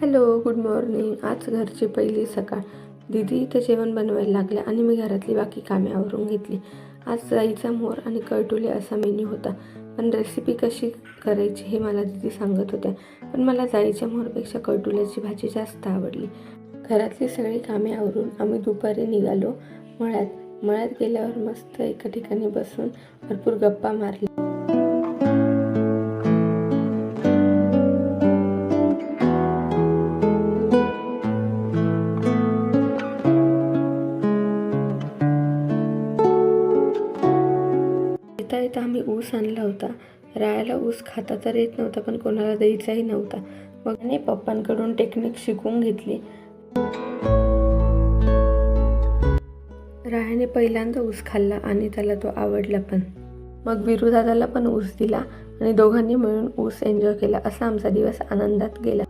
Hello, good morning. आज घरची पहिली सकाळ. दीदी इथं जेवण बनवायला लागल्या आणि मी घरातली बाकी कामे आवरून घेतली. आज जाईचा मोर आणि कळटुले असा मेन्यू होता, पण रेसिपी कशी करायची हे मला दीदी सांगत होत्या. पण मला जाईच्या मोरपेक्षा कळटुल्याची भाजी जास्त आवडली. घरातली सगळी कामे आवरून आम्ही दुपारी निघालो मळ्यात. मळ्यात गेल्यावर मस्त एका ठिकाणी बसून भरपूर गप्पा मारल्या. येता आम्ही ऊस आणला होता. रायाला ऊस खाता तर येत नव्हता, पण कोणाला द्यायचाही नव्हता. मग मी पप्पांकडून टेक्निक शिकून घेतली. रायाने पहिल्यांदा ऊस खाल्ला आणि त्याला तो आवडला पण. मग विरू दादाला पण ऊस दिला आणि दोघांनी मिळून ऊस एन्जॉय केला. असा आमचा दिवस आनंदात गेला.